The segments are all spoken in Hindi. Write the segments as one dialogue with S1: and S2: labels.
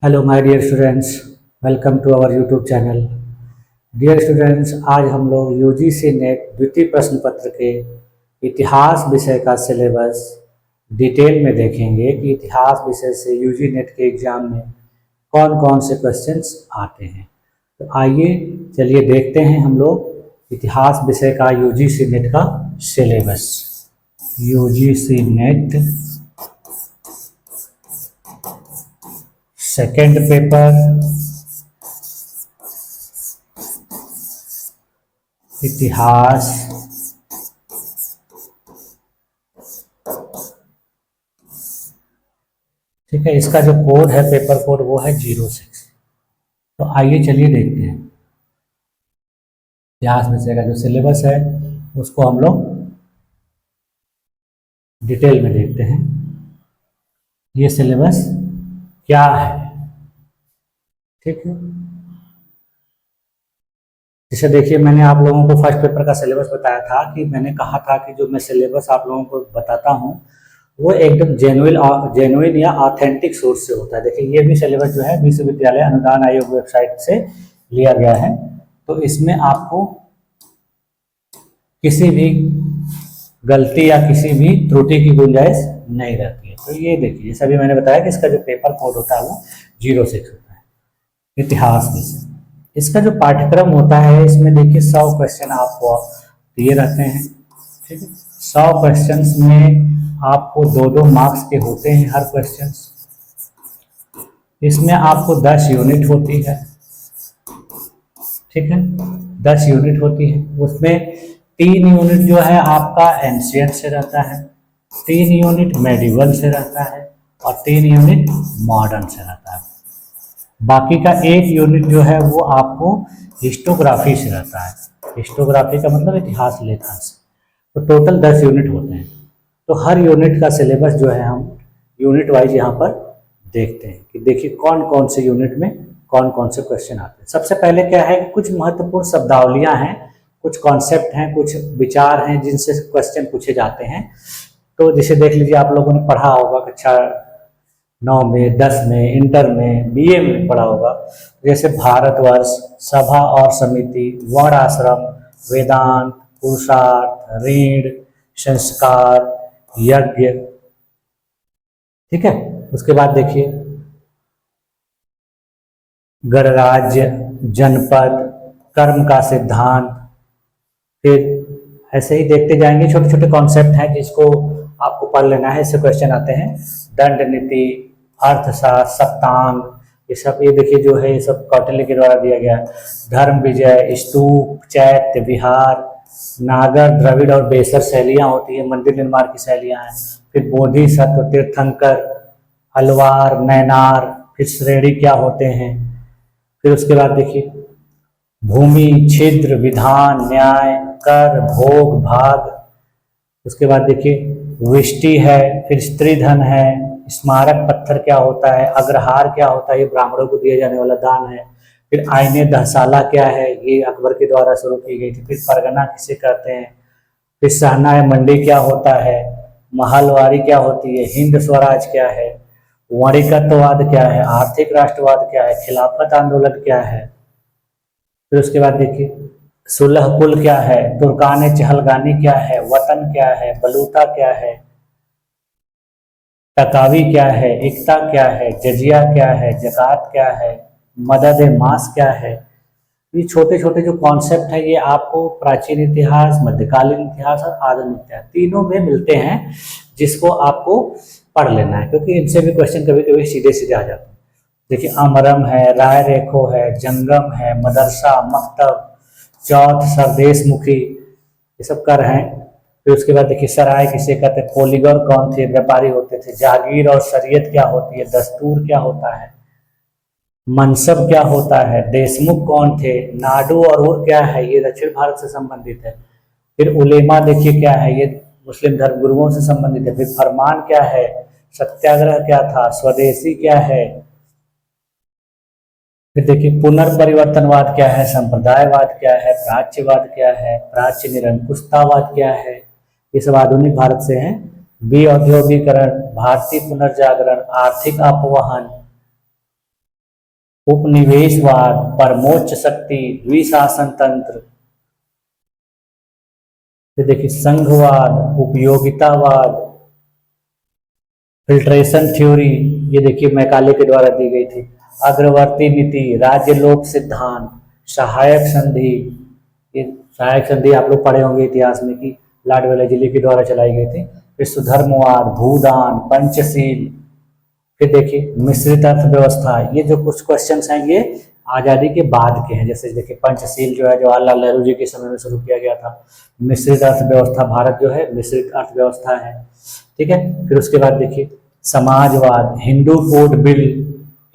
S1: Hello my dear students, welcome to our YouTube channel. Dear students, आज हम लोग यूजीसी नेट द्वितीय प्रश्न पत्र के इतिहास विषय का सिलेबस डिटेल में देखेंगे कि इतिहास विषय से यूजी नेट के एग्ज़ाम में कौन कौन से क्वेश्चंस आते हैं। तो आइए चलिए देखते हैं हम लोग इतिहास विषय का यूजीसी नेट का syllabus. UGC net second paper इतिहास ठीक है। इसका जो कोड है, पेपर कोड, वो है 06। तो आइए चलिए देखते हैं इतिहास विषय का जो सिलेबस है उसको हम लोग डिटेल में देखते हैं। ये सिलेबस क्या है, ठीक है। जैसे देखिए, मैंने आप लोगों को फर्स्ट पेपर का सिलेबस बताया था कि मैंने कहा था कि जो मैं सिलेबस आप लोगों को बताता हूँ वो एकदम जेन्युइन या ऑथेंटिक सोर्स से होता है। देखिए, ये भी सिलेबस जो है विश्वविद्यालय अनुदान आयोग वेबसाइट से लिया गया है। तो इसमें आपको किसी भी गलती या किसी भी त्रुटि की गुंजाइश नहीं रहती है। तो ये देखिए, जैसा भी मैंने बताया कि इसका जो पेपर कोड होता है वो 06 होता है। इतिहास विषय, इसका जो पाठ्यक्रम होता है इसमें देखिए 100 क्वेश्चन आपको दिए रहते हैं, ठीक है। 100 क्वेश्चन में आपको 2-2 मार्क्स के होते हैं हर क्वेश्चन। इसमें आपको 10 यूनिट होती है, ठीक है। 10 यूनिट होती है। उसमें 3 यूनिट जो है आपका एंशिएंट से रहता है, 3 यूनिट मेडिवल से रहता है और 3 यूनिट मॉडर्न से रहता है। बाकी का 1 यूनिट जो है वो आपको हिस्टोग्राफी से रहता है। हिस्टोग्राफी का मतलब इतिहास लेखन से। तो टोटल 10 यूनिट होते हैं। तो हर यूनिट का सिलेबस जो है हम यूनिट वाइज यहाँ पर देखते हैं कि देखिए कौन कौन से यूनिट में कौन कौन से क्वेश्चन आते हैं। सबसे पहले क्या है कि कुछ महत्वपूर्ण शब्दावलियाँ हैं, कुछ कॉन्सेप्ट हैं, कुछ विचार हैं जिनसे क्वेश्चन पूछे जाते हैं। तो जैसे देख लीजिए, आप लोगों ने पढ़ा होगा कक्षा 9 में, 10 में, इंटर में, बीए में पढ़ा होगा। जैसे भारतवर्ष, सभा और समिति, वर्ण आश्रम, वेदांत, पुरुषार्थ, ऋण, संस्कार, यज्ञ, ठीक है। उसके बाद देखिए गणराज्य, जनपद, कर्म का सिद्धांत। फिर ऐसे ही देखते जाएंगे, छोटे छोटे कॉन्सेप्ट हैं जिसको आपको पढ़ लेना है। इससे क्वेश्चन आते हैं। दंड नीति, अर्थशास्त्र, सप्तांग, ये सब, ये देखिए जो है ये सब कौटिल्य के द्वारा दिया गया है। धर्म विजय, स्तूप, चैत्य, विहार, नागर, द्रविड़ और बेसर शैलियाँ होती है, मंदिर निर्माण की शैलियाँ हैं। फिर बोधिसत्व, तीर्थंकर, अलवार, नैनार, फिर श्रेणी क्या होते हैं। फिर उसके बाद देखिए भूमि, छिद्र, विधान, न्याय, कर, भोग, भाग। उसके बाद देखिए विष्टि है, फिर स्त्रीधन है, स्मारक पत्थर क्या होता है, अग्रहार क्या होता है, ये ब्राह्मणों को दिया जाने वाला दान है। फिर आईने दहसाला क्या है, ये अकबर के द्वारा शुरू की गई थी। फिर परगना किसे कहते हैं। फिर सहना मंडी क्या होता है, महलवारी क्या होती है, हिंद स्वराज क्या है, वणिकत्ववाद क्या है, आर्थिक राष्ट्रवाद क्या है, खिलाफत आंदोलन क्या है। फिर उसके बाद देखिए सुलह कुल क्या है, तुर्कान चहलगानी क्या है, वतन क्या है, बलूता क्या है, टकावी क्या है, एकता क्या है, जजिया क्या है, जकात क्या है, मदद मास क्या है। ये छोटे छोटे जो कॉन्सेप्ट है ये आपको प्राचीन इतिहास, मध्यकालीन इतिहास और आधुनिक इतिहास तीनों में मिलते हैं, जिसको आपको पढ़ लेना है, क्योंकि इनसे भी क्वेश्चन कभी कभी सीधे सीधे आ जाते हैं। देखिए अमरम है, राय रेखो है, जंगम है, मदरसा, मकतब, चौथ, सरदेश मुखी, ये सब कर हैं। फिर उसके बाद देखिए सराय किसे कहते हैं, पोलीगर कौन थे, व्यापारी होते थे, जागीर और शरीयत क्या होती है, दस्तूर क्या होता है, मनसब क्या होता है, देशमुख कौन थे, नाडू और उर क्या है, ये दक्षिण भारत से संबंधित है। फिर उलेमा देखिए क्या है, ये मुस्लिम धर्मगुरुओं से संबंधित है। फिर फरमान क्या है, सत्याग्रह क्या था, स्वदेशी क्या है। फिर देखिए पुनर्परिवर्तनवाद क्या है, संप्रदायवाद क्या है, प्राच्यवाद क्या है, प्राच्य निरंकुशतावाद क्या है। ये सब आधुनिक भारत से हैं। औद्योगिकरण, भारतीय पुनर्जागरण, आर्थिक अपवहन, उपनिवेशवाद, परमोच्च शक्ति, द्विशासन तंत्र, फिर देखिए संघवाद, उपयोगितावाद, फिल्ट्रेशन थ्योरी, ये देखिए मैकाले के द्वारा दी गई थी, अग्रवर्ती नीति, राज्य लोक सिद्धांत, सहायक संधि, ये सहायक संधि आप लोग पढ़े होंगे इतिहास में कि लॉर्ड वेलेस्ली के द्वारा चलाई गई थी, फिर सुधर्मवाद, भूदान, पंचशील, फिर देखिए मिश्रित अर्थव्यवस्था, ये जो कुछ क्वेश्चंस हैं ये आज़ादी के बाद के हैं। जैसे देखिए पंचशील जो है जवाहरलाल नेहरू जी के समय में शुरू किया गया था। मिश्रित अर्थव्यवस्था, भारत जो है मिश्रित अर्थव्यवस्था है, ठीक है। फिर उसके बाद देखिए समाजवाद, हिंदू कोड बिल,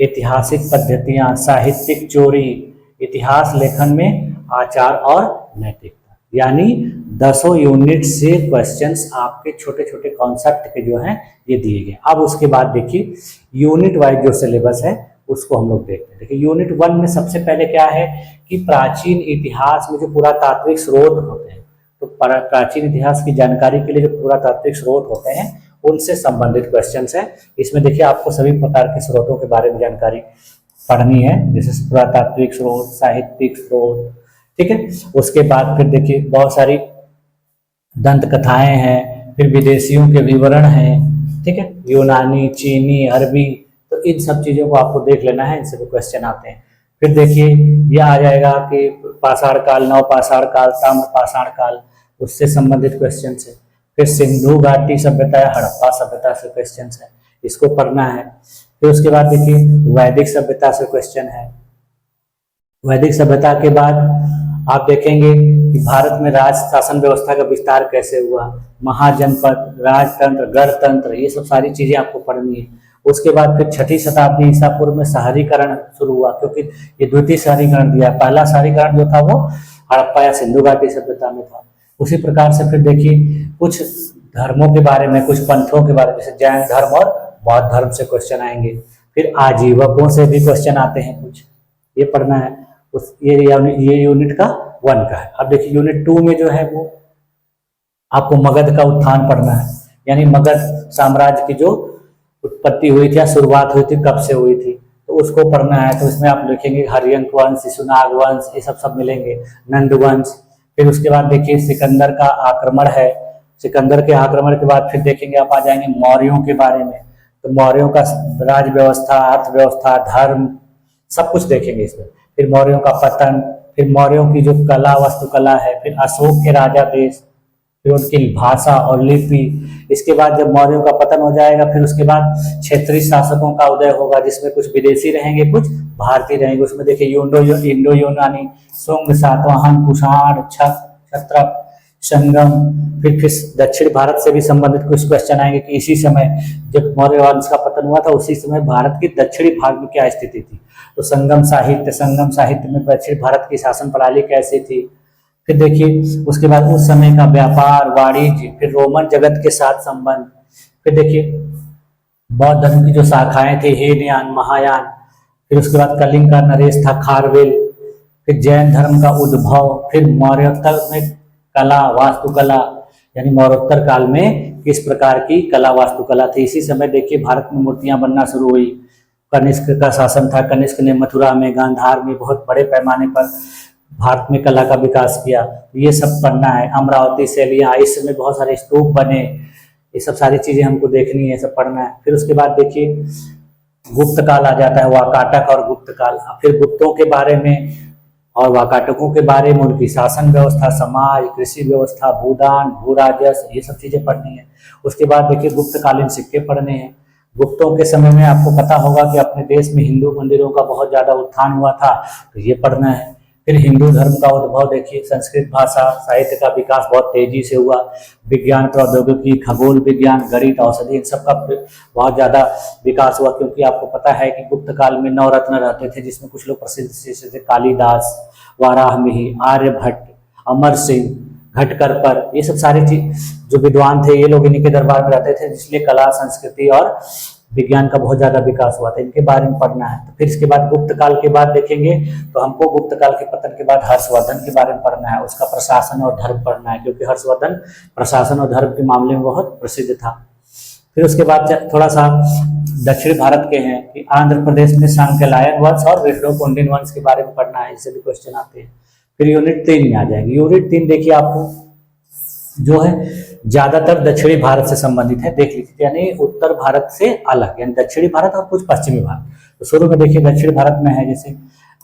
S1: ऐतिहासिक पद्धतियां, साहित्यिक चोरी, इतिहास लेखन में आचार और नैतिकता, यानी 10 यूनिट से क्वेश्चंस आपके छोटे छोटे कॉन्सेप्ट के जो हैं ये दिए गए। अब उसके बाद देखिए यूनिट वाइज जो सिलेबस है उसको हम लोग देखते हैं। देखिए यूनिट 1 में सबसे पहले क्या है कि प्राचीन इतिहास में जो पुरातात्विक स्रोत होते हैं, तो प्राचीन इतिहास की जानकारी के लिए जो पुरातात्विक स्रोत होते हैं उनसे संबंधित क्वेश्चंस हैं। इसमें देखिए आपको सभी प्रकार के स्रोतों के बारे में जानकारी पढ़नी है, जैसे पुरातात्विक स्रोत, साहित्यिक स्रोत, ठीक है। उसके बाद फिर देखिए बहुत सारी दंत कथाएं हैं, फिर विदेशियों के विवरण हैं, ठीक है, यूनानी, चीनी, अरबी, तो इन सब चीज़ों को आपको देख लेना है, इनसे भी क्वेश्चन आते हैं। फिर देखिए ये आ जाएगा कि पाषाण काल, नव पाषाण काल, ताम्र पाषाण काल, उससे संबंधित क्वेश्चन है। फिर सिंधु घाटी सभ्यता या हड़प्पा सभ्यता से क्वेश्चन है, इसको पढ़ना है। फिर उसके बाद देखिए वैदिक सभ्यता से क्वेश्चन है। वैदिक सभ्यता के बाद आप देखेंगे कि भारत में राज शासन व्यवस्था का विस्तार कैसे हुआ, महाजनपद, राजतंत्र, गणतंत्र, ये सब सारी चीजें आपको पढ़नी है। उसके बाद फिर 6ठी शताब्दी ईसा पूर्व में शहरीकरण शुरू हुआ, क्योंकि ये द्वितीय शहरीकरण दिया, पहला शहरीकरण जो था वो हड़प्पा या सिंधु घाटी सभ्यता में था। उसी प्रकार से फिर देखिए कुछ धर्मों के बारे में, कुछ पंथों के बारे में, जैसे जैन धर्म और बौद्ध धर्म से क्वेश्चन आएंगे। फिर आजीवकों से भी क्वेश्चन आते हैं कुछ, ये पढ़ना है। ये यूनिट का 1 का है। अब देखिए यूनिट 2 में जो है वो आपको मगध का उत्थान पढ़ना है, यानी मगध साम्राज्य की जो उत्पत्ति हुई थी या शुरुआत हुई थी, कब से हुई थी, तो उसको पढ़ना है। तो इसमें आप लिखेंगे हरियंक वंश, शिशुनाग वंश, ये सब मिलेंगे, नंद वंश। फिर उसके बाद देखिए सिकंदर का आक्रमण है, सिकंदर के आक्रमण के बाद फिर देखेंगे आप आ जाएंगे मौर्यों के बारे में, तो मौर्यों का राज व्यवस्था, अर्थव्यवस्था, धर्म, सब कुछ देखेंगे इसमें। फिर मौर्यों का पतन, फिर मौर्यों की जो कला, वास्तुकला है, फिर अशोक के राजा देश, फिर उनकी भाषा और लिपि। इसके बाद जब मौर्यों का पतन हो जाएगा फिर उसके बाद क्षेत्रीय शासकों का उदय होगा, जिसमें कुछ विदेशी रहेंगे, कुछ भारतीय रहेंगे। उसमें देखिए इंडो यूनानी, सुंग, सातवाहन, कुषाण, क्षत्रप, संगम। फिर दक्षिण भारत से भी संबंधित कुछ क्वेश्चन आएंगे कि इसी समय जब मौर्य वंश का पतन हुआ था उसी समय भारत के दक्षिणी भाग में क्या स्थिति थी, तो संगम साहित्य में दक्षिण भारत की शासन प्रणाली कैसी थी। फिर देखिए उसके बाद उस समय का व्यापार, वाणिज्य, फिर रोमन जगत के साथ संबंध। फिर देखिए बौद्ध धर्म की जो शाखाएं थी, हीनयान, महायान। फिर उसके बाद कलिंग का नरेश था, खारवेल। फिर जैन धर्म का उद्भव। फिर मौर्योत्तर में कला, वास्तुकला, यानी मौर्योत्तर काल में किस प्रकार की कला, वास्तुकला थी। इसी समय देखिए भारत में मूर्तियां बनना शुरू हुई। कनिष्क का शासन था, कनिष्क ने मथुरा में, गांधार में बहुत बड़े पैमाने पर भारत में कला का विकास किया, ये सब पढ़ना है। अमरावती शैलियाँ, इस समय बहुत सारे स्तूप बने, ये सब सारी चीजें हमको देखनी है, सब पढ़ना है। फिर उसके बाद देखिए गुप्त काल आ जाता है, वाकाटक और गुप्त काल। फिर गुप्तों के बारे में और वाकाटकों के बारे में, उनकी शासन व्यवस्था, समाज, कृषि व्यवस्था, भूदान, भू राजस्व, ये सब चीजें पढ़नी है। उसके बाद देखिए गुप्तकालीन सिक्के पढ़ने हैं। गुप्तों के समय में आपको पता होगा कि अपने देश में हिंदू मंदिरों का बहुत ज्यादा उत्थान हुआ था, तो ये पढ़ना है। फिर हिंदू धर्म का उद्भव देखिए, संस्कृत भाषा साहित्य का विकास बहुत तेजी से हुआ, विज्ञान, प्रौद्योगिकी, खगोल विज्ञान, गणित, औषधि, इन सब का बहुत ज्यादा विकास हुआ। क्योंकि आपको पता है कि गुप्त काल में 9 रत्न रहते थे, जिसमें कुछ लोग प्रसिद्ध थे, कालिदास, वाराहमिहि, आर्यभट्ट, अमर सिंह, घटकरपर, ये सब सारी चीज जो विद्वान थे ये लोग इन्हीं के दरबार में रहते थे, इसलिए कला, संस्कृति और विज्ञान का बहुत ज्यादा विकास हुआ था। इनके बारे में पढ़ना है। तो फिर इसके बाद गुप्त काल के बाद देखेंगे तो हमको गुप्त काल के पतन के बाद हर्षवर्धन के बारे में पढ़ना है, उसका प्रशासन और धर्म पढ़ना है, क्योंकि हर्षवर्धन प्रशासन और धर्म के मामले में बहुत प्रसिद्ध था। फिर उसके बाद थोड़ा सा दक्षिण भारत के हैं कि आंध्र प्रदेश में सांकलायन वंश और विष्णुकुंडिन वंश के बारे में पढ़ना है, इससे भी क्वेश्चन आते हैं। फिर यूनिट 3 में आ जाएंगे। यूनिट 3 देखिए आपको जो है ज्यादातर दक्षिणी भारत से संबंधित है, देख लीजिए, यानी उत्तर भारत से अलग, यानी दक्षिणी भारत और कुछ पश्चिमी भारत। तो शुरू में देखिए दक्षिण भारत में है जैसे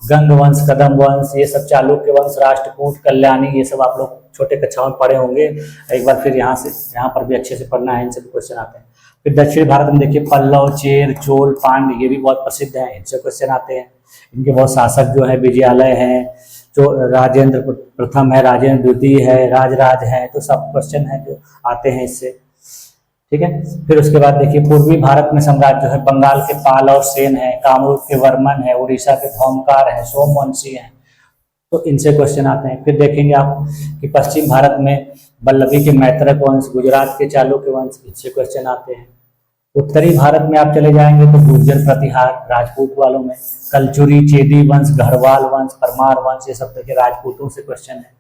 S1: गंग वंश, कदम वंश, ये सब चालुक्य वंश, राष्ट्रकूट, कल्याणी, ये सब आप लोग छोटे कक्षाओं में पढ़े होंगे एक बार, फिर यहाँ पर भी अच्छे से पढ़ना है, इनसे भी क्वेश्चन आते हैं। फिर दक्षिण भारत में देखिए पल्लव, चेर, चोल, पांड्य, ये भी बहुत प्रसिद्ध हैं, इनसे क्वेश्चन आते हैं। इनके बहुत शासक जो है विजयालय है, जो राजेंद्र प्रथम है, राजेंद्र द्वितीय है, राजराज है, तो सब क्वेश्चन है जो आते हैं इससे, ठीक है। फिर उसके बाद देखिए पूर्वी भारत में साम्राज्य जो है बंगाल के पाल और सेन है, कामरूप के वर्मन है, उड़ीसा के भौमकार है, सोमवंशी है, तो इनसे क्वेश्चन आते हैं। फिर देखेंगे आप कि पश्चिम भारत में वल्लभी के मैत्रक वंश, गुजरात के चालुक्य वंश, इनसे क्वेश्चन आते हैं। उत्तरी भारत में आप चले जाएंगे तो गुर्जर प्रतिहार राजपूत वालों में, कलचुरी, चेदी वंश, घरवाल वंश, परमार वंश, ये सब देखिए राजपूतों से क्वेश्चन है।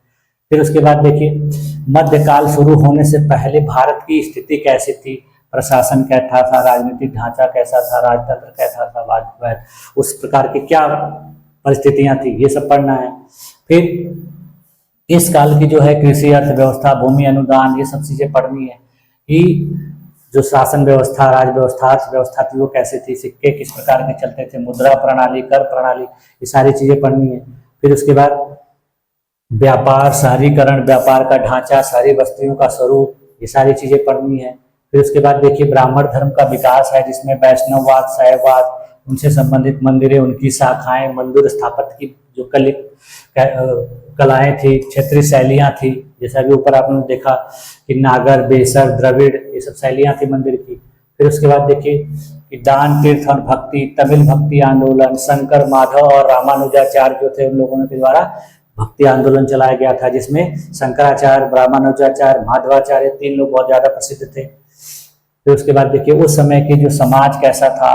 S1: फिर उसके बाद देखिए मध्यकाल शुरू होने से पहले भारत की स्थिति कैसी थी, प्रशासन कैसा था, राजनीतिक ढांचा कैसा था, राजतंत्र कैसा था, उस प्रकार की क्या परिस्थितियां थी, ये सब पढ़ना है। फिर इस काल की जो है कृषि अर्थव्यवस्था, भूमि अनुदान, ये सब चीजें पढ़नी है कि जो शासन व्यवस्था, राज व्यवस्था, अर्थव्यवस्था थी वो कैसे थी, सिक्के किस प्रकार के चलते थे, मुद्रा प्रणाली, कर प्रणाली, ये सारी चीजें पढ़नी है। फिर उसके बाद व्यापार, शहरीकरण, व्यापार का ढांचा, शहरी बस्तियों का स्वरूप, ये सारी चीजें पढ़नी है। फिर उसके बाद देखिए ब्राह्मण धर्म का विकास है जिसमें वैष्णववाद, शैववाद, उनसे संबंधित मंदिरें, उनकी शाखाएं, मंदिर स्थापत्य की जो कलाएं थी, क्षेत्रीय शैलियां थी, जैसा भी ऊपर आपने देखा कि नागर, बेसर, द्रविड़, ये सब शैलियां थी मंदिर की। फिर उसके बाद देखिए कि दान, तीर्थ और भक्ति, तमिल भक्ति आंदोलन, शंकर, माधव और रामानुजाचार्य जो थे उन लोगों के द्वारा भक्ति आंदोलन चलाया गया था, जिसमें शंकराचार्य, रामानुजाचार्य, माधवाचार्य, तीन लोग बहुत ज्यादा प्रसिद्ध थे। फिर उसके बाद देखिए उस समय की जो समाज कैसा था,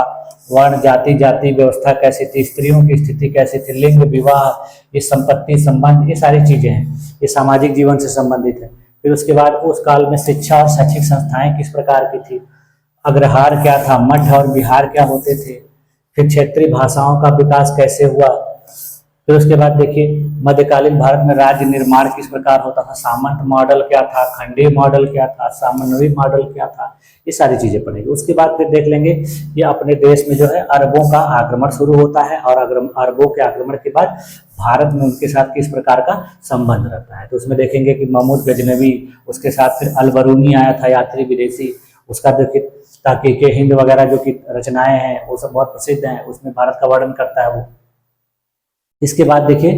S1: वर्ण, जाति व्यवस्था कैसी थी, स्त्रियों की स्थिति कैसी थी, लिंग, विवाह, ये संपत्ति, संबंध, ये सारी चीजें हैं, ये सामाजिक जीवन से संबंधित है। फिर उसके बाद उस काल में शिक्षा और शैक्षिक संस्थाएं किस प्रकार की थी, अग्रहार क्या था, मठ और विहार क्या होते थे, फिर क्षेत्रीय भाषाओं का विकास कैसे हुआ। फिर उसके बाद देखिए मध्यकालीन भारत में राज्य निर्माण किस प्रकार होता था, सामंत मॉडल क्या था, खंडीय मॉडल क्या था, सामन्वी मॉडल क्या था, ये सारी चीजें पढ़ेंगे। उसके बाद फिर देख लेंगे कि अपने देश में जो है अरबों का आक्रमण शुरू होता है और अरबों के आक्रमण के बाद भारत में उनके साथ किस प्रकार का संबंध रहता है। तो उसमें देखेंगे कि महमूद गजनवी, उसके साथ फिर अलबरूनी आया था यात्री विदेशी, उसका देखिए ताकि के हिंद वगैरह जो की रचनाएं हैं वो सब बहुत प्रसिद्ध हैं, उसमें भारत का वर्णन करता है वो। इसके बाद देखिए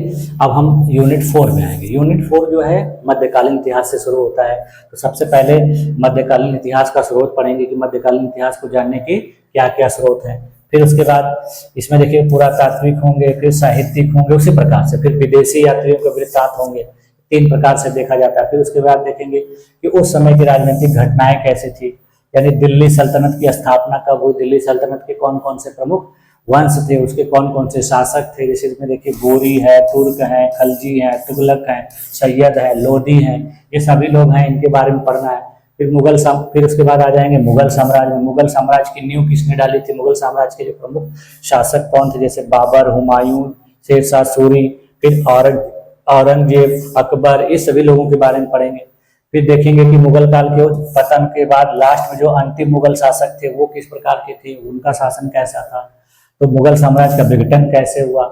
S1: अब हम यूनिट 4 में आएंगे। यूनिट 4 जो है मध्यकालीन इतिहास से शुरू होता है। तो सबसे पहले मध्यकालीन इतिहास का स्रोत पढ़ेंगे कि मध्यकालीन इतिहास को जानने के क्या क्या स्रोत हैं। फिर उसके बाद इसमें देखिए पुरातात्विक होंगे, फिर साहित्यिक होंगे, उसी प्रकार से फिर विदेशी यात्रियों के वृत्तांत होंगे, 3 प्रकार से देखा जाता है। फिर उसके बाद देखेंगे कि उस समय की राजनीतिक घटनाएं कैसी थी, यानी दिल्ली सल्तनत की स्थापना कब हुई, दिल्ली सल्तनत के कौन कौन से प्रमुख वंश थे, उसके कौन कौन से शासक थे, जैसे इसमें देखिए गोरी है, तुर्क है, खलजी है, तुगलक है, सैयद है, लोधी है, ये सभी लोग हैं, इनके बारे में पढ़ना है। फिर उसके बाद आ जाएंगे मुगल साम्राज्य में। मुगल साम्राज्य की नींव किसने डाली थी, मुगल साम्राज्य के जो प्रमुख शासक कौन थे, जैसे बाबर, हुमायूं, शेरशाह सूरी, फिर औरंगजेब, अकबर, ये सभी लोगों के बारे में पढ़ेंगे। फिर देखेंगे कि मुगल काल के पतन के बाद लास्ट में जो अंतिम मुगल शासक थे वो किस प्रकार के थे, उनका शासन कैसा था, तो मुगल साम्राज्य का विघटन कैसे हुआ।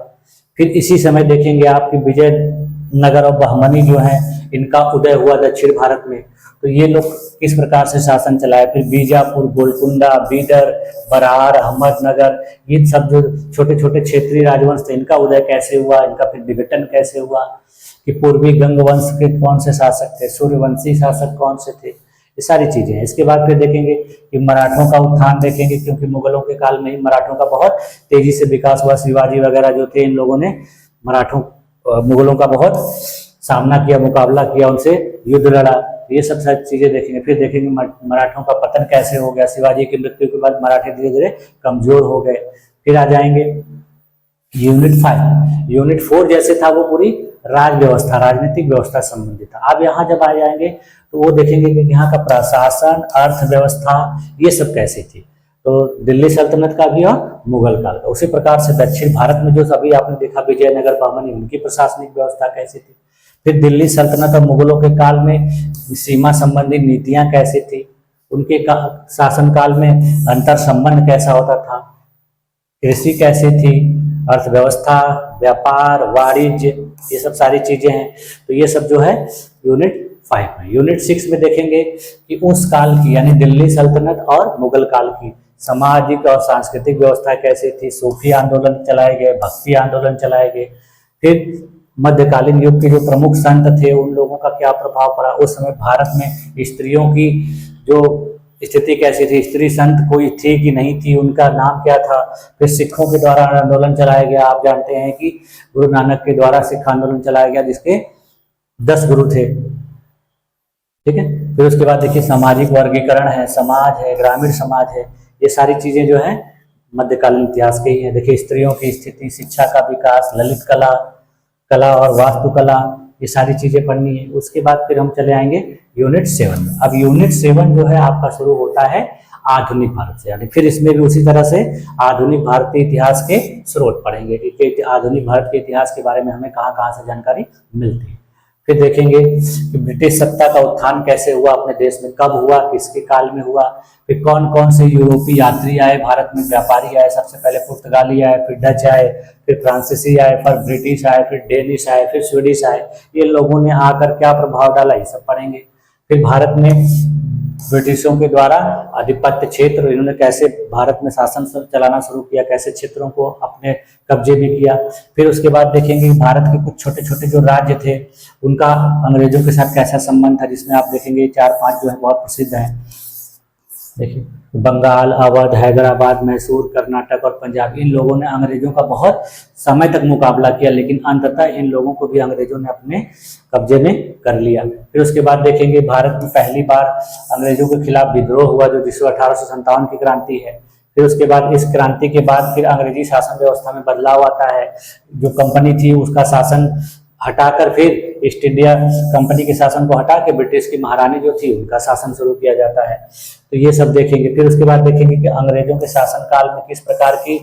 S1: फिर इसी समय देखेंगे आपकी विजयनगर और बहमनी जो है इनका उदय हुआ दक्षिण भारत में, तो ये लोग किस प्रकार से शासन चलाए। फिर बीजापुर, गोलकुंडा, बीदर, बरार, अहमदनगर, ये सब जो छोटे छोटे क्षेत्रीय राजवंश थे इनका उदय कैसे हुआ, इनका फिर विघटन कैसे हुआ, कि पूर्वी गंग वंश के कौन से शासक थे, सूर्यवंशी शासक कौन से थे, ये सारी चीजें हैं। इसके बाद फिर देखेंगे कि मराठों का उत्थान देखेंगे, क्योंकि मुगलों के काल में ही मराठों का बहुत तेजी से विकास हुआ। शिवाजी वगैरह जो थे इन लोगों ने मुगलों का बहुत सामना किया, मुकाबला किया, उनसे युद्ध लड़ा, ये सब सारी चीजें देखेंगे। फिर देखेंगे मराठों का पतन कैसे हो गया, शिवाजी की मृत्यु के बाद मराठे धीरे धीरे कमजोर हो गए। फिर आ जाएंगे यूनिट 5। यूनिट 4 जैसे था वो पूरी राज व्यवस्था, राजनीतिक व्यवस्था संबंधित था। अब यहाँ जब आ जाएंगे तो वो देखेंगे कि यहाँ का प्रशासन, अर्थव्यवस्था, ये सब कैसी थी। तो दिल्ली सल्तनत का भी और मुगल काल का। उसी प्रकार से दक्षिण भारत में जो अभी आपने देखा विजयनगर बहमनी, उनकी प्रशासनिक व्यवस्था कैसी थी। फिर दिल्ली सल्तनत और मुगलों के काल में सीमा संबंधी नीतियां कैसी थी, उनके शासनकाल में अंतर संबंध कैसा होता था, कृषि कैसी थी, अर्थव्यवस्था, व्यापार, वाणिज्य, ये सब सारी चीजें हैं। तो ये सब जो है यूनिट 5 में। यूनिट 6 में देखेंगे कि उस काल की यानी दिल्ली सल्तनत और मुगल काल की सामाजिक और सांस्कृतिक व्यवस्था कैसी थी, सूफी आंदोलन चलाए गए, भक्ति आंदोलन चलाए गए। फिर मध्यकालीन युग के जो प्रमुख संत थे उन लोगों का क्या प्रभाव पड़ा, उस समय भारत में स्त्रियों की जो स्थिति कैसी थी, स्त्री संत कोई थी कि नहीं थी, उनका नाम क्या था। फिर सिखों के द्वारा आंदोलन चलाया गया। आप जानते हैं कि गुरु नानक के द्वारा सिख आंदोलन चलाया गया जिसके 10 गुरु थे, ठीक है। फिर उसके बाद देखिए सामाजिक वर्गीकरण है, समाज है, ग्रामीण समाज है, ये सारी चीजें जो है मध्यकालीन इतिहास के ही है। देखिए स्त्रियों की स्थिति, शिक्षा का विकास, ललित कला, कला और वास्तुकला, ये सारी चीजें पढ़नी है। उसके बाद फिर हम चले आएंगे यूनिट 7 में। अब यूनिट 7 जो है आपका शुरू होता है आधुनिक भारत से, यानी फिर इसमें भी उसी तरह से आधुनिक भारतीय इतिहास के स्रोत पढ़ेंगे कि आधुनिक भारत के इतिहास के बारे में हमें कहाँ कहाँ से जानकारी मिलती है। फिर देखेंगे कि ब्रिटिश सत्ता का उत्थान कैसे हुआ अपने देश में, कब हुआ, किसके काल में हुआ। फिर कौन कौन से यूरोपीय यात्री आए भारत में, व्यापारी आए, सबसे पहले पुर्तगाली आए, फिर डच आए, फिर फ्रांसीसी आए, फिर ब्रिटिश आए, फिर डेनिश आए, फिर स्वीडिश आए। ये लोगों ने आकर क्या प्रभाव डाला, ये सब पढ़ेंगे। फिर भारत में ब्रिटिशों के द्वारा आधिपत्य क्षेत्र, इन्होंने कैसे भारत में शासन चलाना शुरू किया, कैसे क्षेत्रों को अपने कब्जे में किया। फिर उसके बाद देखेंगे भारत के कुछ छोटे छोटे जो राज्य थे उनका अंग्रेजों के साथ कैसा संबंध था, जिसमें आप देखेंगे 4-5 जो है बहुत प्रसिद्ध हैं। देखिए बंगाल, अवध, हैदराबाद, मैसूर, कर्नाटक और पंजाब, इन लोगों ने अंग्रेजों का बहुत समय तक मुकाबला किया, लेकिन अंततः इन लोगों को भी अंग्रेजों ने अपने कब्जे में कर लिया। फिर उसके बाद देखेंगे भारत में पहली बार अंग्रेजों के खिलाफ विद्रोह हुआ जो जिसको 1857 की क्रांति है। फिर उसके बाद इस क्रांति के बाद फिर अंग्रेजी शासन व्यवस्था में बदलाव आता है। जो कंपनी थी उसका शासन हटाकर फिर ईस्ट इंडिया कंपनी के शासन को हटा के ब्रिटिश की महारानी जो थी उनका शासन शुरू किया जाता है। तो ये सब देखेंगे। फिर उसके बाद देखेंगे कि अंग्रेजों के शासनकाल में किस प्रकार की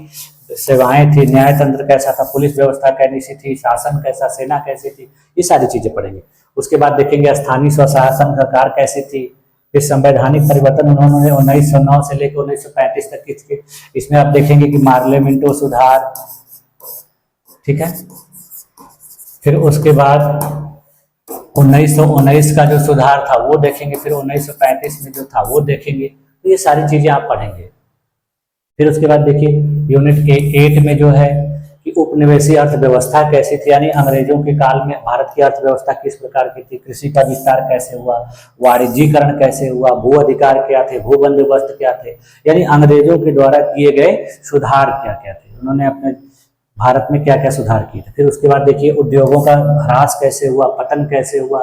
S1: सेवाएं थी, न्याय तंत्र कैसा था, पुलिस व्यवस्था कैसी थी, शासन कैसा, सेना कैसी थी, ये सारी चीजें पढ़ेंगे। उसके बाद देखेंगे स्थानीय स्वशासन सरकार कैसी थी। फिर संवैधानिक परिवर्तन उन्होंने 1909 से लेकर 1935 तक की, इसमें आप देखेंगे कि पार्लियामेंटो सुधार, ठीक है। फिर उसके बाद 1919 का जो सुधार था वो देखेंगे, फिर 1935 में जो था वो देखेंगे। तो ये सारी चीजें आप पढ़ेंगे। फिर उसके बाद देखिए यूनिट 8 में जो है कि उपनिवेशीय अर्थव्यवस्था कैसी थी, यानी अंग्रेजों के काल में भारत की अर्थव्यवस्था किस प्रकार की थी, कृषि का विस्तार कैसे हुआ, वाणिज्यीकरण कैसे हुआ, भू अधिकार क्या थे, भू बंदोबस्त क्या थे, यानी अंग्रेजों के द्वारा किए गए सुधार क्या क्या थे, उन्होंने अपने भारत में क्या क्या सुधार किए थे। फिर उसके बाद देखिए उद्योगों का ह्रास कैसे हुआ, पतन कैसे हुआ,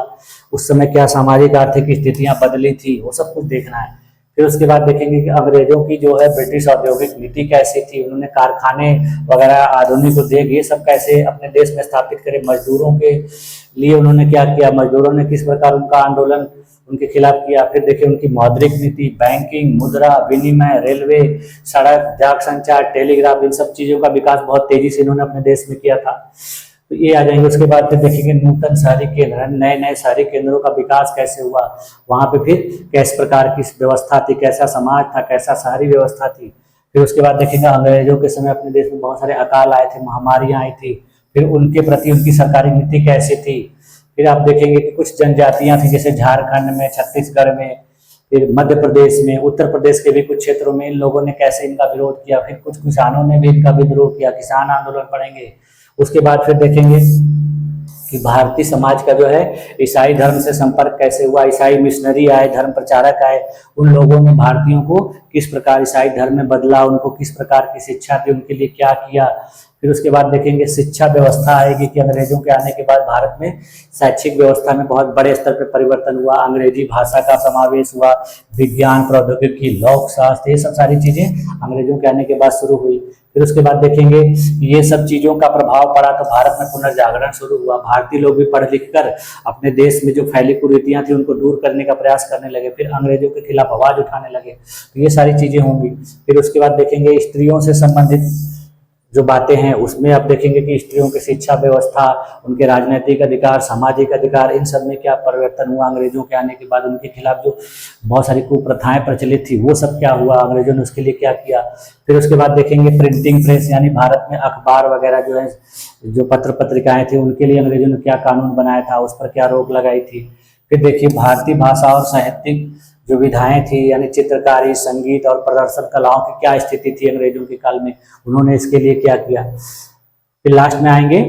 S1: उस समय क्या सामाजिक आर्थिक स्थितियां बदली थी, वो सब कुछ देखना है। फिर उसके बाद देखेंगे कि अंग्रेजों की जो है ब्रिटिश औद्योगिक नीति कैसी थी, उन्होंने कारखाने वगैरह आधुनिक उद्योग ये सब कैसे अपने देश में स्थापित करे, मजदूरों के लिए उन्होंने क्या किया, मजदूरों ने किस प्रकार उनका आंदोलन उनके खिलाफ किया। फिर देखिए उनकी मौद्रिक नीति, बैंकिंग, मुद्रा विनिमय, रेलवे, सड़क, डाक संचार, टेलीग्राफ, इन सब चीजों का विकास बहुत तेजी से इन्होंने अपने देश में किया था। तो ये आ जाएंगे। उसके बाद फिर देखेंगे नूतन शहरी केंद्र, नए नए शहरी केंद्रों का विकास कैसे हुआ, वहां पे फिर किस प्रकार की व्यवस्था थी, कैसा समाज था, कैसा शहरी व्यवस्था थी। फिर उसके बाद देखेंगे अंग्रेजों के समय अपने देश में बहुत सारे अकाल आए थे, महामारियां आई थी, फिर उनके प्रति उनकी सरकारी नीति कैसी थी। फिर आप देखेंगे कि कुछ जनजातियां थी जैसे झारखंड में, छत्तीसगढ़ में, फिर मध्य प्रदेश में, उत्तर प्रदेश के भी कुछ क्षेत्रों में इन लोगों ने कैसे इनका विरोध किया। फिर कुछ किसानों ने भी इनका विद्रोह किया, किसान आंदोलन पढ़ेंगे। उसके बाद फिर देखेंगे कि भारतीय समाज का जो है ईसाई धर्म से संपर्क कैसे हुआ, ईसाई मिशनरी आए, धर्म प्रचारक आए, उन लोगों ने भारतीयों को किस प्रकार ईसाई धर्म में बदला, उनको किस प्रकार की शिक्षा दी, उनके लिए क्या किया। फिर उसके बाद देखेंगे शिक्षा व्यवस्था आएगी कि अंग्रेजों के आने के बाद भारत में शैक्षिक व्यवस्था में बहुत बड़े स्तर पर परिवर्तन हुआ, अंग्रेजी भाषा का समावेश हुआ, विज्ञान, प्रौद्योगिकी, लोक शास्त्र, ये सब सारी चीजें अंग्रेजों के आने के बाद शुरू हुई। फिर उसके बाद देखेंगे ये सब चीजों का प्रभाव पड़ा तो भारत में पुनर्जागरण शुरू हुआ। भारतीय लोग भी पढ़ लिख कर अपने देश में जो फैली कुरीतियां थी उनको दूर करने का प्रयास करने लगे, फिर अंग्रेजों के खिलाफ आवाज उठाने लगे। तो ये सारी चीजें होंगी। फिर उसके बाद देखेंगे स्त्रियों से संबंधित जो बातें हैं उसमें आप देखेंगे कि स्त्रियों की शिक्षा व्यवस्था, उनके राजनीतिक अधिकार, सामाजिक अधिकार, इन सब में क्या परिवर्तन हुआ अंग्रेजों के आने के बाद। उनके खिलाफ जो बहुत सारी कुप्रथाएं प्रचलित थी वो सब क्या हुआ, अंग्रेजों ने उसके लिए क्या किया। फिर उसके बाद देखेंगे प्रिंटिंग प्रेस, यानी भारत में अखबार वगैरह जो है, जो पत्र पत्रिकाएं थी उनके लिए अंग्रेजों ने क्या कानून बनाया था, उस पर क्या रोक लगाई थी। फिर देखिए भारतीय भाषा और साहित्यिक जो विधाएं थी, यानी चित्रकारी, संगीत और प्रदर्शन कलाओं की क्या स्थिति थी अंग्रेजों के काल में, उन्होंने इसके लिए क्या किया। फिर लास्ट में आएंगे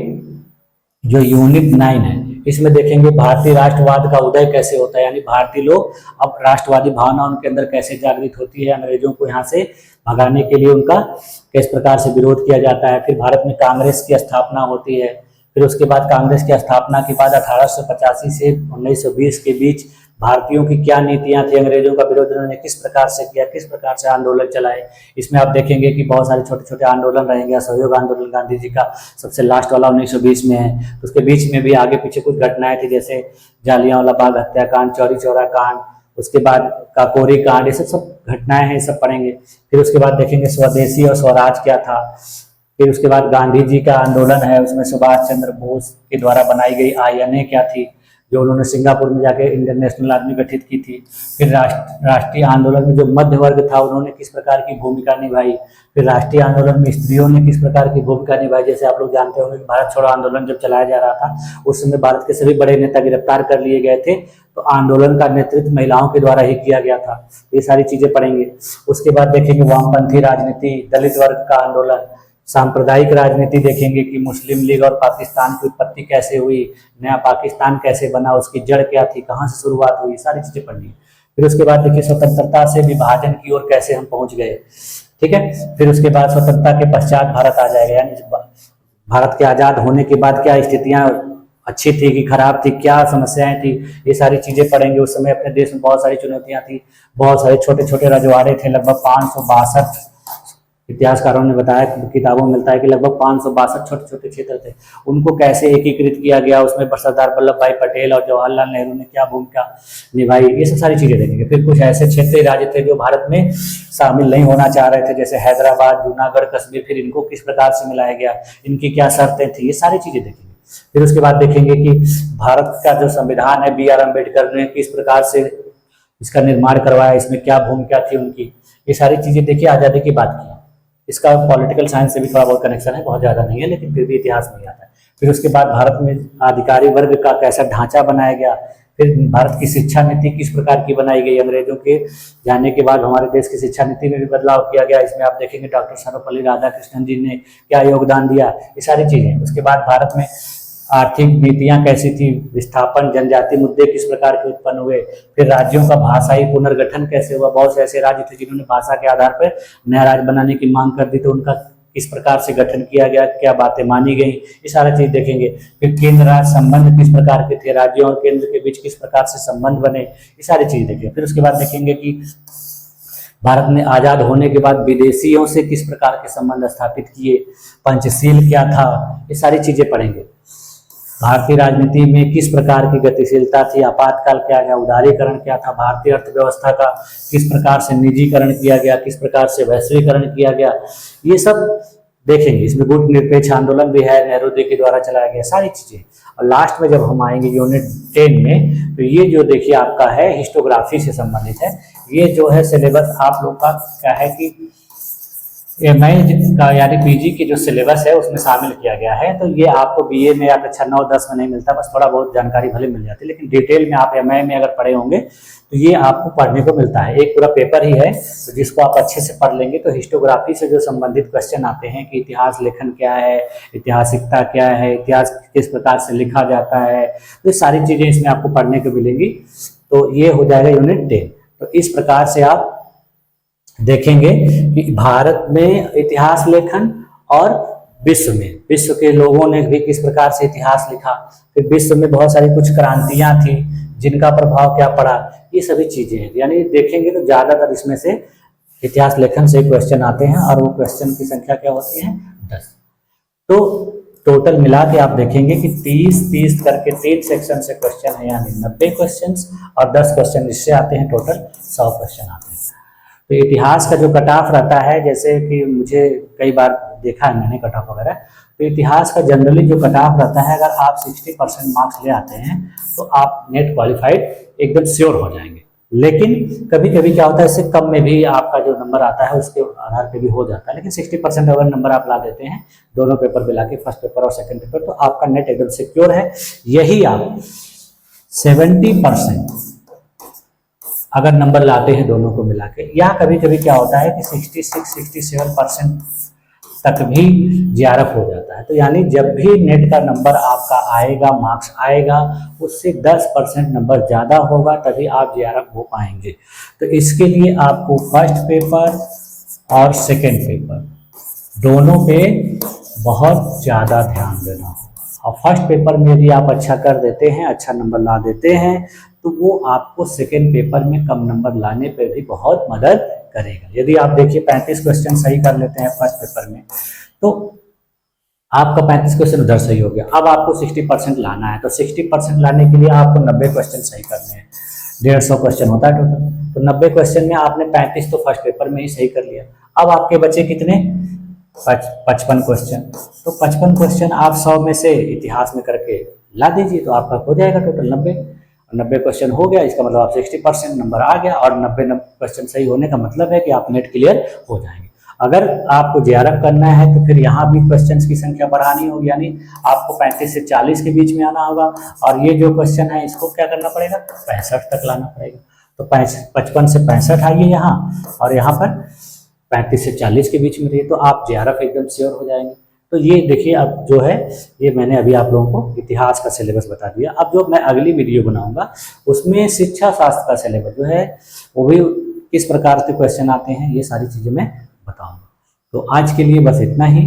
S1: जो यूनिट 9 है, इसमें देखेंगे भारतीय राष्ट्रवाद का उदय कैसे होता है, यानी भारतीय लोग अब राष्ट्रवादी भावना उनके अंदर कैसे जागृत होती है, अंग्रेजों को यहाँ से भगाने के लिए उनका किस प्रकार से विरोध किया जाता है। फिर भारत में कांग्रेस की स्थापना होती है। फिर उसके बाद कांग्रेस की स्थापना के बाद 1885 से 1920 के बीच भारतीयों की क्या नीतियां थी, अंग्रेजों का विरोध उन्होंने किस प्रकार से किया, किस प्रकार से आंदोलन चलाए। इसमें आप देखेंगे कि बहुत सारे छोटे छोटे आंदोलन रहेंगे। असहयोग आंदोलन गांधी जी का सबसे लास्ट वाला 1920 में है। उसके बीच में भी आगे पीछे कुछ घटनाएं थी, जैसे जालियांवाला बाग हत्याकांड, चौरी चौरा कांड, उसके बाद काकोरी कांड, ये सब घटनाएं हैं, सब पढ़ेंगे। फिर उसके बाद देखेंगे स्वदेशी और स्वराज क्या था। फिर उसके बाद गांधी जी का आंदोलन है, उसमें सुभाष चंद्र बोस के द्वारा बनाई गई आईएनए क्या थी, जो उन्होंने सिंगापुर में जाके इंटरनेशनल आर्मी गठित की थी। फिर राष्ट्रीय आंदोलन में जो मध्य वर्ग था उन्होंने किस प्रकार की भूमिका निभाई। फिर राष्ट्रीय आंदोलन में स्त्रियों ने किस प्रकार की भूमिका निभाई। जैसे आप लोग जानते होंगे कि भारत छोड़ो आंदोलन जब चलाया जा रहा था उस समय भारत के सभी बड़े नेता गिरफ्तार कर लिए गए थे, तो आंदोलन का नेतृत्व महिलाओं के द्वारा ही किया गया था। ये सारी चीजें पढ़ेंगे। उसके बाद देखेंगे वामपंथी राजनीति, दलित वर्ग का आंदोलन, सांप्रदायिक राजनीति देखेंगे कि मुस्लिम लीग और पाकिस्तान की उत्पत्ति कैसे हुई, नया पाकिस्तान कैसे बना, उसकी जड़ क्या थी, कहाँ से शुरुआत हुई, सारी चीजें पढ़नी है। फिर उसके बाद देखिए स्वतंत्रता से विभाजन की ओर कैसे हम पहुंच गए, ठीक है। फिर उसके बाद स्वतंत्रता के पश्चात भारत आ जाएगा, यानी भारत के आजाद होने के बाद क्या स्थितियां अच्छी थी कि खराब थी, क्या समस्याएं थी, ये सारी चीजें पढ़ेंगे। उस समय अपने देश में बहुत सारी चुनौतियां थी, बहुत सारे छोटे छोटे रजवाड़े थे, लगभग 562 इतिहासकारों ने बताया, किताबों में मिलता है कि लगभग 562 छोटे छोटे क्षेत्र थे। उनको कैसे एकीकृत किया गया, उसमें सरदार वल्लभ भाई पटेल और जवाहरलाल नेहरू ने क्या भूमिका निभाई, ये सब सारी चीजें देखेंगे। फिर कुछ ऐसे क्षेत्रीय राज्य थे जो भारत में शामिल नहीं होना चाह रहे थे, जैसे हैदराबाद, जूनागढ़, कश्मीर, फिर इनको किस प्रकार से मिलाया गया, इनकी क्या शर्तें थी, ये सारी चीजें देखेंगे। फिर उसके बाद देखेंगे कि भारत का जो संविधान है BR अम्बेडकर ने किस प्रकार से इसका निर्माण करवाया, इसमें क्या भूमिका थी उनकी, ये सारी चीजें देखिए। आजादी की बात की, इसका पॉलिटिकल साइंस से भी थोड़ा बहुत कनेक्शन है, बहुत ज़्यादा नहीं है लेकिन फिर भी इतिहास नहीं आता है। फिर उसके बाद भारत में अधिकारी वर्ग का कैसा ढांचा बनाया गया, फिर भारत की शिक्षा नीति किस प्रकार की बनाई गई, अंग्रेजों के जाने के बाद हमारे देश की शिक्षा नीति में भी बदलाव किया गया। इसमें आप देखेंगे डॉक्टर सर्वपल्ली राधाकृष्णन जी ने क्या योगदान दिया, ये सारी चीज़ें। उसके बाद भारत में आर्थिक नीतियां कैसी थी, विस्थापन, जनजाति मुद्दे किस प्रकार के उत्पन्न हुए, फिर राज्यों का भाषाई पुनर्गठन कैसे हुआ। बहुत से ऐसे राज्य थे जिन्होंने भाषा के आधार पर नया राज्य बनाने की मांग कर दी, तो उनका किस प्रकार से गठन किया गया, क्या बातें मानी गई, ये सारा चीज देखेंगे। फिर केंद्र राज्य संबंध किस प्रकार के थे, राज्यों और केंद्र के बीच किस प्रकार से संबंध बने, ये सारी चीज देखेंगे। फिर उसके बाद देखेंगे कि भारत ने आजाद होने के बाद विदेशियों से किस प्रकार के संबंध स्थापित किए, पंचशील क्या था, ये सारी चीजें पढ़ेंगे। भारतीय राजनीति में किस प्रकार की गतिशीलता थी, आपातकाल क्या गया, उदारीकरण क्या था, भारतीय अर्थव्यवस्था का किस प्रकार से निजीकरण किया गया, किस प्रकार से वैश्वीकरण किया गया, ये सब देखेंगे। इसमें गुट निरपेक्ष आंदोलन भी है, नेहरू जी के द्वारा चलाया गया, सारी चीजें। और लास्ट में जब हम आएंगे यूनिट 10 में, तो ये जो देखिए आपका है हिस्टोग्राफी से संबंधित है। ये जो है सिलेबस आप लोग का क्या है कि MI का यानी PG की जो सिलेबस है उसमें शामिल किया गया है। तो ये आपको BA में या कक्षा 9-10 में नहीं मिलता, बस थोड़ा बहुत जानकारी भले मिल जाती है, लेकिन डिटेल में आप MI में अगर पढ़े होंगे तो ये आपको पढ़ने को मिलता है। एक पूरा पेपर ही है, तो जिसको आप अच्छे से पढ़ लेंगे तो हिस्टोग्राफी से जो संबंधित क्वेश्चन आते हैं कि इतिहास लेखन क्या है, ऐतिहासिकता क्या है, इतिहास किस प्रकार से लिखा जाता है, तो ये सारी चीजें इसमें आपको पढ़ने को मिलेंगी। तो ये हो जाएगा यूनिट 10। तो इस प्रकार से आप देखेंगे कि भारत में इतिहास लेखन और विश्व के लोगों ने भी किस प्रकार से इतिहास लिखा, फिर विश्व में बहुत सारी कुछ क्रांतियां थी जिनका प्रभाव क्या पड़ा, ये सभी चीजें हैं। यानी देखेंगे तो ज्यादातर इसमें से इतिहास लेखन से क्वेश्चन आते हैं और वो क्वेश्चन की संख्या क्या होती है 10। तो टोटल मिला के आप देखेंगे कि 30 करके 3 सेक्शन से क्वेश्चन है, यानी 90 क्वेश्चन और 10 क्वेश्चन इससे आते हैं, टोटल 100 क्वेश्चन आते हैं। तो इतिहास का जो कट ऑफ रहता है, जैसे कि मुझे कई बार देखा है मैंने कट ऑफ वगैरह, तो इतिहास का जनरली जो कट ऑफ रहता है, अगर आप 60% मार्क्स ले आते हैं तो आप नेट क्वालिफाइड एकदम श्योर हो जाएंगे। लेकिन कभी कभी क्या होता है, इससे कम में भी आपका जो नंबर आता है उसके आधार पे भी हो जाता है, लेकिन 60% अगर नंबर आप ला देते हैं दोनों पेपर मिला के, फर्स्ट पेपर और सेकंड पेपर, तो आपका नेट एकदम सिक्योर है। यही आप 70% अगर नंबर लाते हैं दोनों को मिला के, या कभी कभी क्या होता है कि 66-67% तक भी जेआरएफ हो जाता है। तो यानी जब भी नेट का नंबर आपका आएगा, मार्क्स आएगा, उससे 10% नंबर ज़्यादा होगा तभी आप जेआरएफ हो पाएंगे। तो इसके लिए आपको फर्स्ट पेपर और सेकंड पेपर दोनों पे बहुत ज़्यादा ध्यान देना होगा। और फर्स्ट पेपर में यदि आप अच्छा कर देते हैं, अच्छा नंबर ला देते हैं, तो वो आपको सेकेंड पेपर में कम नंबर लाने पर भी बहुत मदद करेगा। यदि आप देखिए 35 क्वेश्चन सही कर लेते हैं फर्स्ट पेपर में, तो आपका 35 क्वेश्चन उधर सही हो गया। अब आपको 60% लाना है, तो 60% लाने के लिए आपको 90 क्वेश्चन सही करने हैं। 150 क्वेश्चन होता है टोटल, तो 90 क्वेश्चन में आपने 35 तो फर्स्ट पेपर में ही सही कर लिया। अब आपके बचे कितने? 55 क्वेश्चन। तो 55 क्वेश्चन आप 100 में से इतिहास में करके ला दीजिए, तो आपका हो जाएगा टोटल 90। 90 क्वेश्चन हो गया, इसका मतलब आप 60% नंबर आ गया, और 90 क्वेश्चन सही होने का मतलब है कि आप नेट क्लियर हो जाएंगे। अगर आपको जेआरएफ करना है तो फिर यहाँ भी क्वेश्चंस की संख्या बढ़ानी होगी, यानी आपको 35 से 40 के बीच में आना होगा, और ये जो क्वेश्चन है इसको क्या करना पड़ेगा? 65 तक लाना पड़ेगा। तो 55 से 65 आइए यहाँ, और यहाँ पर 35 से 40 के बीच में रहिए, तो आप जेआरएफ एकदम श्योर हो जाएंगे। तो ये देखिए, अब जो है ये मैंने अभी आप लोगों को इतिहास का सिलेबस बता दिया। अब जो मैं अगली वीडियो बनाऊंगा उसमें शिक्षा शास्त्र का सिलेबस जो है वो भी किस प्रकार के क्वेश्चन आते हैं, ये सारी चीज़ें मैं बताऊंगा। तो आज के लिए बस इतना ही।